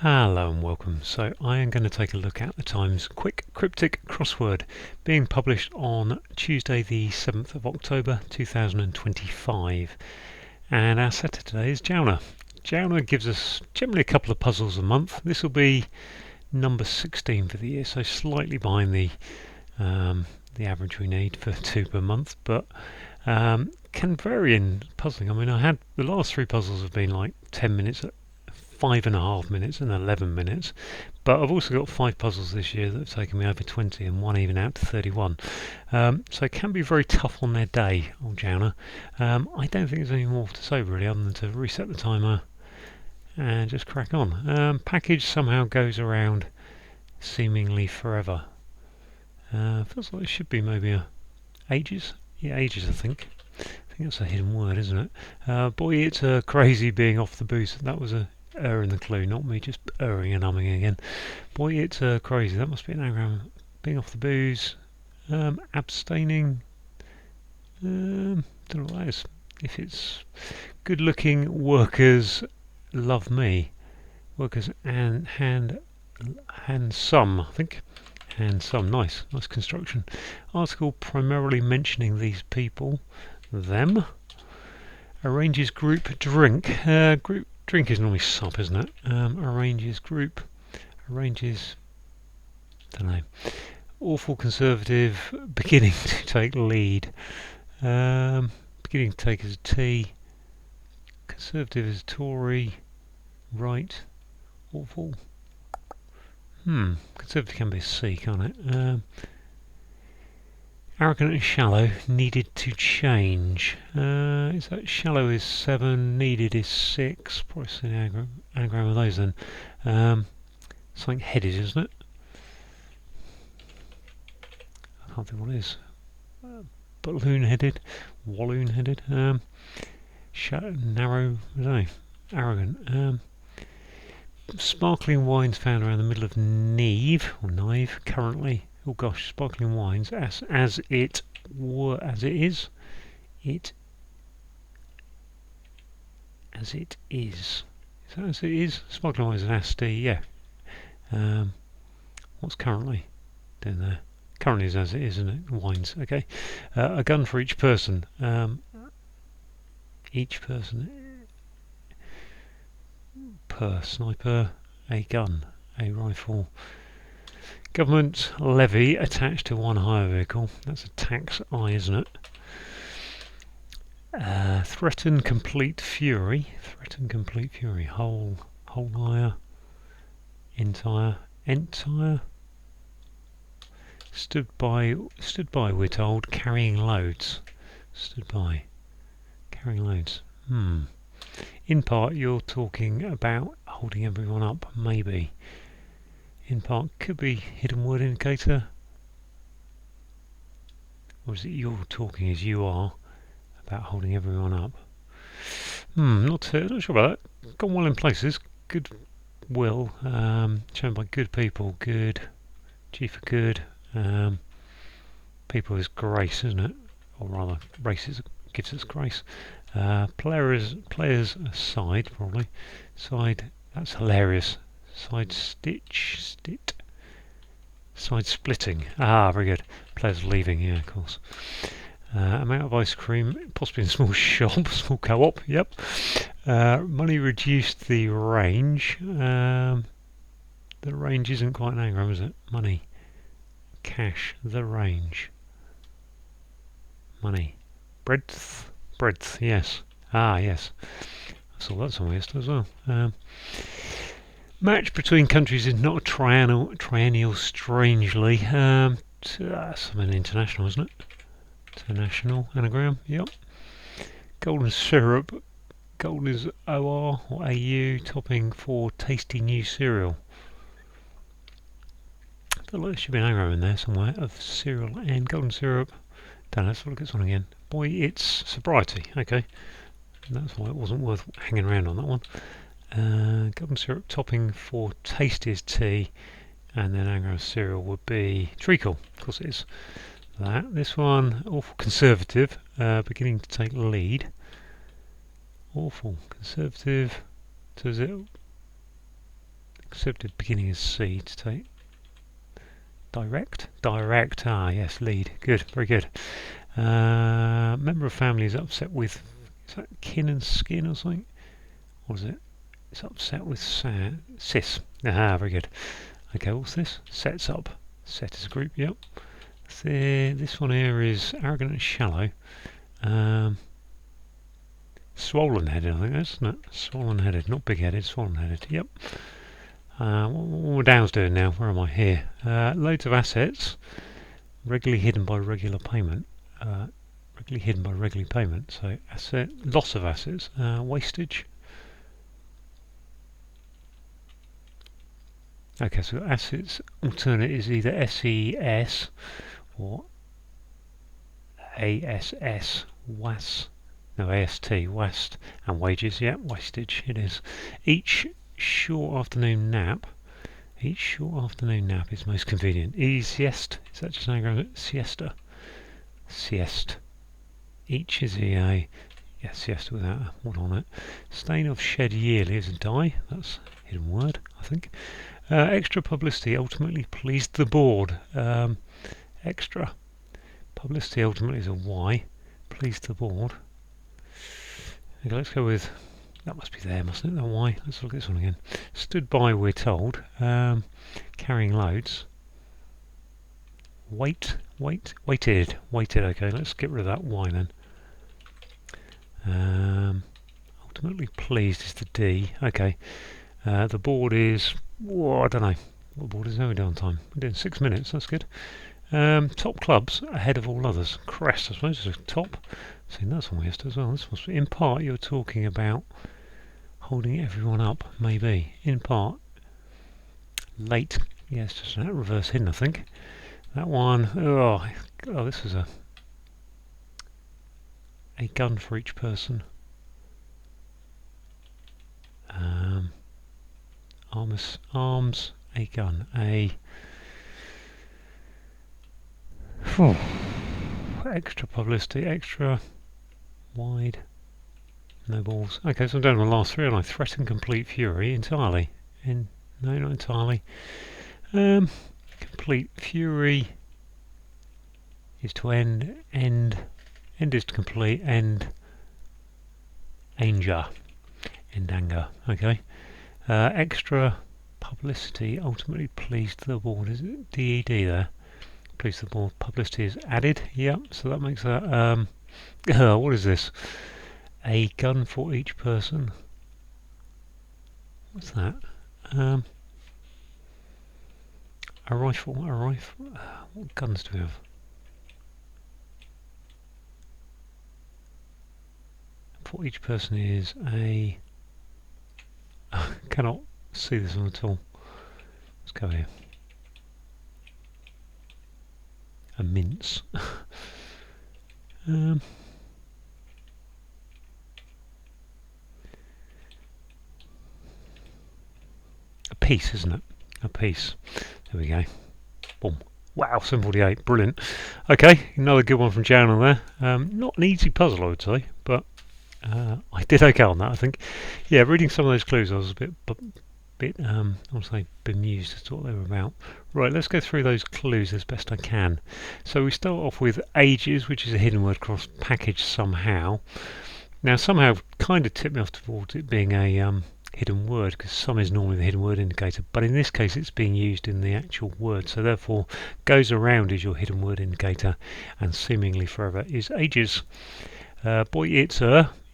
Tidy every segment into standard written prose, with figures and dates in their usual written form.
Hello and welcome. So I am going to take a look at the Times Quick Cryptic crossword being published on Tuesday the 7th of October 2025. And our setter today is Jalna. Jalna gives us generally a couple of puzzles a month. This will be number 16 for the year, so slightly behind the average we need for 2 per month, but can vary in puzzling. I mean, I had the last 3 puzzles have been like 10 minutes, 5.5 minutes and 11 minutes, but I've also got 5 puzzles this year that have taken me over 20 and one even out to 31, so it can be very tough on their day, old Jalna. I don't think there's any more to say really other than to reset the timer and just crack on. Package somehow goes around seemingly forever. Feels like it should be maybe ages. Yeah, ages I think. I think that's a hidden word, isn't it? Boy, it's crazy being off the booze. That was a error in the clue, not me just erring and umming again. Boy, it's crazy. That must be an anagram. Being off the booze. Abstaining. Don't know what that is. If it's good-looking workers love me. Workers and handsome, I think. Handsome, nice construction. Article primarily mentioning these people, them. Arranges group drink. Group drink is normally sup, isn't it? Arranges group. Arranges. Don't know. Awful conservative. Beginning to take lead. Beginning to take as a T. Conservative as Tory. Right. Awful. Conservative can be a C, can't it? Arrogant and shallow, needed to change. Is that shallow is 7, needed is 6. Probably an anagram of those then. Something headed, isn't it? I can't think what it is. Balloon headed, walloon headed. Narrow, I don't know. Arrogant. Sparkling wines found around the middle of Neve or Nive currently. Oh gosh, sparkling wines as it is. It as it is. Is that as it is? Sparkling wines and asti, yeah. What's currently doing there? Currently is as it is, isn't it? Wines, okay. A gun for each person. Each person per sniper, a gun, a rifle. Government levy attached to one hire vehicle. That's a tax I, isn't it? Threaten complete fury. Threaten complete fury. Whole hire. Entire. Stood by. We're told carrying loads. Stood by. Carrying loads. In part, you're talking about holding everyone up. Maybe. In part, could be hidden word indicator. Or is it you're talking as you are about holding everyone up? Not sure about that. Gone well in places. Good will, shown by good people. Good, G for good. People is grace, isn't it? Or rather, race gives us grace. Players side probably. Side. That's hilarious. Side side splitting. Very good. Players leaving, yeah, of course. Amount of ice cream, possibly in a small shop, small co-op, yep. Money reduced the range. The range isn't quite an anagram, is it? Money. Cash, the range. Money. Breadth, yes. Yes. I saw that somewhere yesterday as well. Match between countries is not a triennial strangely. Something international, isn't it? International anagram, yep. Golden syrup. Golden is OR or AU, topping for tasty new cereal. I feel like there should be an anagram in there somewhere of cereal and golden syrup. Don't know, let's look at this one again. Boy, it's sobriety, okay. That's why it wasn't worth hanging around on that one. Golden syrup topping for tastiest tea, and then anagram of cereal would be treacle. Of course it is. This one, awful conservative, beginning to take lead. Awful conservative. So is it Except the beginning is C to take. Direct? Direct, ah yes, lead. Good, very good. Member of family is upset with, is that kin and skin or something? Or is it? It's upset with cis. Aha, very good. Okay, what's this? Sets up. Set as a group, yep. This one here is arrogant and shallow. Swollen-headed, I think that's, isn't it? Swollen-headed, not big-headed, swollen-headed, yep. What are Dow's doing now? Where am I? Here. Loads of assets, regularly hidden by regular payment. Regularly hidden by regular payment. So asset, loss of assets, wastage. Okay, so assets alternate is either SES or ASS, WAS. No, AST, West, and wages, yeah, wastage it is. Each short afternoon nap is most convenient. Siesta, is that just an anagram? Siesta. Siesta. Each is EA. Yeah, siesta without a one on it. Stain of shed yearly is a die. That's a hidden word, I think. Extra publicity ultimately pleased the board. Extra publicity ultimately is a Y. Pleased the board. Okay, let's go with, that must be there, mustn't it? The Y. Let's look at this one again. Stood by, we're told. Carrying loads. Weighted. Okay, let's get rid of that Y then. Ultimately pleased is the D. Okay. The board is, I don't know. What board is now? We're doing time. We're doing 6 minutes, that's good. Top clubs ahead of all others. Crest, I suppose, is a top. See, that's on list as well. This must be, in part, you're talking about holding everyone up, maybe. In part. Late. Yes, just that reverse hidden, I think. That one, this is a gun for each person. Arms, a gun, extra publicity, extra wide, no balls. Okay, so I'm down to the last three, and I threaten complete fury entirely. No, not entirely. Complete fury is to end is to complete, end anger. Okay. Extra publicity ultimately pleased the board. Is it DED there? Pleased the board. Publicity is added. Yep. So that makes that. What is this? A gun for each person. What's that? A rifle. What guns do we have? For each person is a. Cannot see this one at all. Let's go here. A mince. A piece, isn't it? A piece. There we go. Boom. Wow, 748. Brilliant. Okay, another good one from Jalna there. Not an easy puzzle, I would say, but I did okay on that, I think. Yeah, reading some of those clues, I was a bit I want to say bemused as to what they were about. Right, let's go through those clues as best I can. So we start off with ages, which is a hidden word cross packaged somehow. Now, somehow kind of tipped me off towards it being a hidden word, because some is normally the hidden word indicator, but in this case it's being used in the actual word, so therefore goes around is your hidden word indicator, and seemingly forever is ages. Boy it's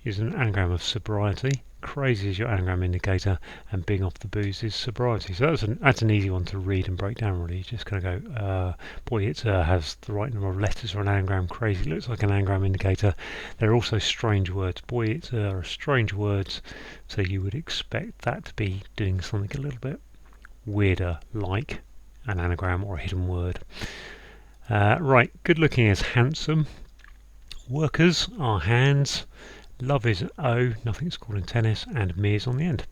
is an anagram of sobriety. Crazy is your anagram indicator, and being off the booze is sobriety. So that's an easy one to read and break down, really. You're just going to go, boy it's has the right number of letters for an anagram. Crazy looks like an anagram indicator. They're also strange words. Boy it's are strange words, so you would expect that to be doing something a little bit weirder, like an anagram or a hidden word. Right, good looking is handsome. Workers are hands. Love is O, nothing's called in tennis, and me is on the end.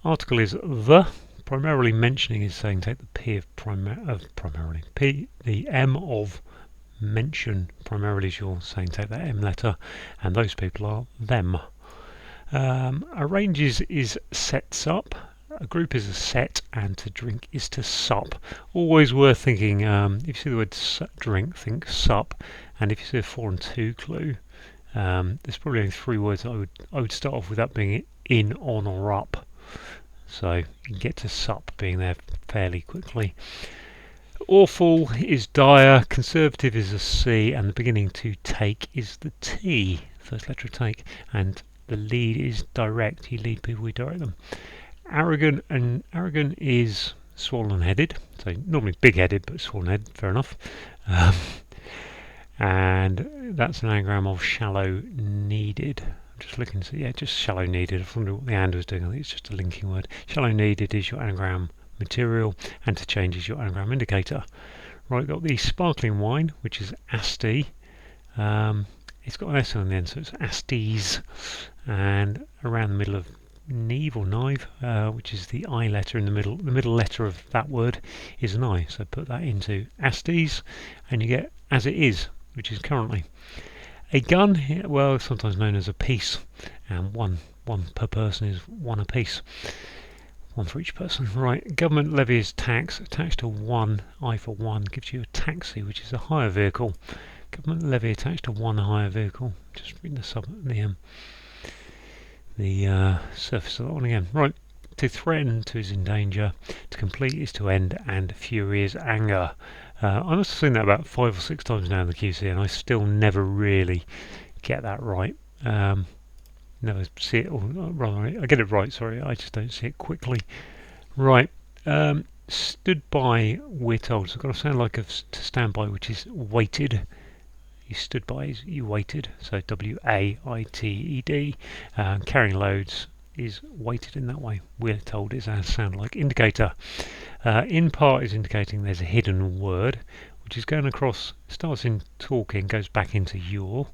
Article is the. Primarily mentioning is saying take the P of primarily. P, the M of mention primarily is you're saying take that M letter, and those people are them. Arranges is sets up. A group is a set, and to drink is to sup. Always worth thinking, if you see the word drink, think sup, and if you see a 4 and 2 clue, there's probably only 3 words I would start off with, that being in, on, or up. So you can get to sup being there fairly quickly. Awful is dire, conservative is a C, and the beginning to take is the T, first letter of take, and the lead is direct. You lead people, you direct them. Arrogant is swollen-headed, so normally big-headed, but swollen-headed, fair enough. And that's an anagram of shallow-needed. I'm just looking to see, yeah, just shallow-needed. I wonder what the and was doing. I think it's just a linking word. Shallow-needed is your anagram material, and to change is your anagram indicator. Right, got the sparkling wine, which is asti. It's got an S on the end, so it's asties, and around the middle of Neve or Nive, which is the I letter in the middle. The middle letter of that word is an I, so put that into asties, and you get as it is, which is currently. A gun, well, sometimes known as a piece, and one per person is one a piece. One for each person. Right, government levies tax attached to one, I for one, gives you a taxi, which is a hire vehicle. Government levy attached to one hire vehicle. Just reading the surface of that one again. Right, to threaten to is in danger, to complete is to end, and fury is anger. I must have seen that about 5 or 6 times now in the QC, and I still never really get that right. Never see it, or rather, I get it right, sorry, I just don't see it quickly. Right, stood by, we're told, so it's got to sound like to stand by, which is waited. You stood by is you waited, so W-A-I-T-E-D. Carrying loads is weighted in that way. We're told is a sound like indicator. In part is indicating there's a hidden word, which is going across, starts in talking, goes back into your.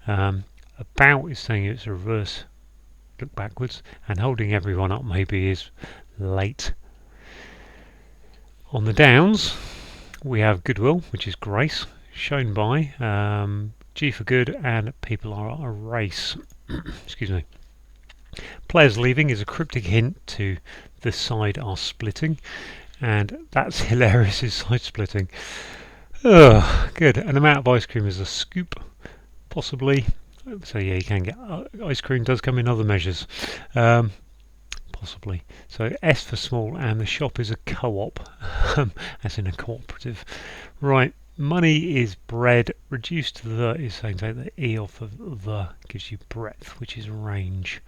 About is saying it's a reverse, look backwards, and holding everyone up maybe is late. On the downs, we have goodwill, which is grace, shown by, G for good, and people are a race. Excuse me. Players leaving is a cryptic hint to the side are splitting, and that's hilarious is side splitting. Good. An amount of ice cream is a scoop, possibly. So yeah, you can get ice cream does come in other measures, possibly. So S for small, and the shop is a co-op, as in a cooperative. Right, money is bread. Reduced to the is saying take the E off of the, gives you breadth, which is range.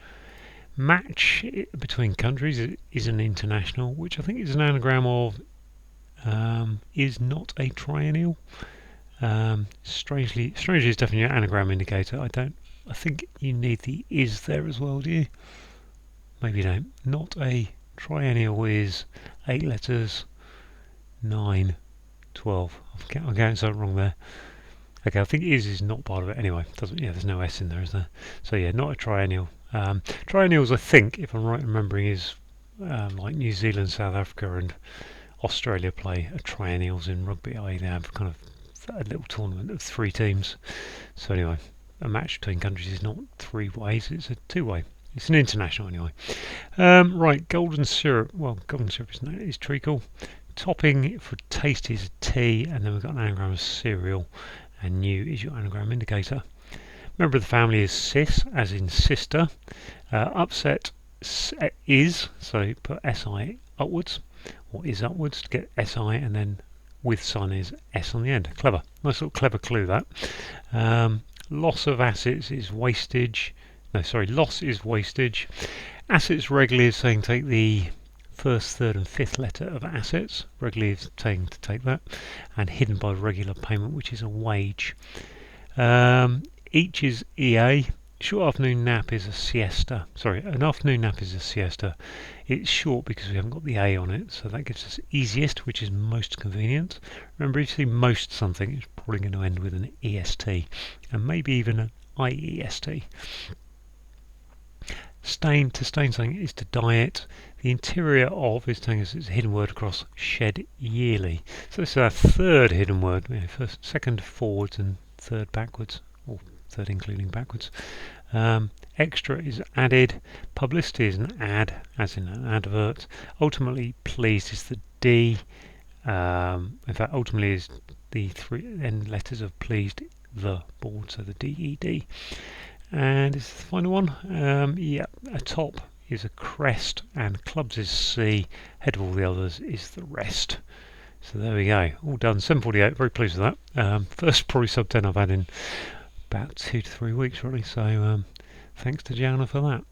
Match between countries is an international, which I think is an anagram of is not a triennial. Strangely is definitely an anagram indicator. I think you need the is there as well, do you? Maybe you don't. Not a triennial is 8 letters, 9, 12. I'm getting something wrong there. Okay, I think is not part of it anyway. There's no S in there, is there? So yeah, not a triennial. Triennials, I think, if I'm right remembering, is like New Zealand, South Africa, and Australia play a triennials in rugby. They have kind of a little tournament of 3 teams. So anyway, a match between countries is not 3 ways, it's a 2-way. It's an international anyway. Right, golden syrup. Well, golden syrup is treacle. Topping for taste is tea, and then we've got an anagram of cereal, and new is your anagram indicator. Member of the family is sis, as in sister. Upset is, so put SI upwards, or is upwards to get SI, and then with sign is S on the end. Clever. Nice little clever clue that. Loss of assets is wastage. No, sorry, loss is wastage. Assets regularly is saying take the first, third and fifth letter of assets. Regularly is saying to take that. And hidden by regular payment, which is a wage. Each is EA. Short afternoon nap is a siesta. Sorry, an afternoon nap is a siesta. It's short because we haven't got the A on it, so that gives us easiest, which is most convenient. Remember, if you see most something, it's probably going to end with an EST, and maybe even an IEST. Stain, to stain something is to dye it. The interior of is telling us it's a hidden word across shed yearly. So this is our third hidden word. First, second forwards and third backwards. Or third including backwards. Extra is added. Publicity is an ad, as in an advert. Ultimately, pleased is the D. In fact, ultimately is the three end letters of pleased, the board, so the DED. And is the final one. Yeah, a top is a crest, and clubs is C. Head of all the others is the rest. So there we go, all done. 7:48. Very pleased with that. First probably sub 10 I've had in about 2 to 3 weeks, really. So thanks to Jalna for that.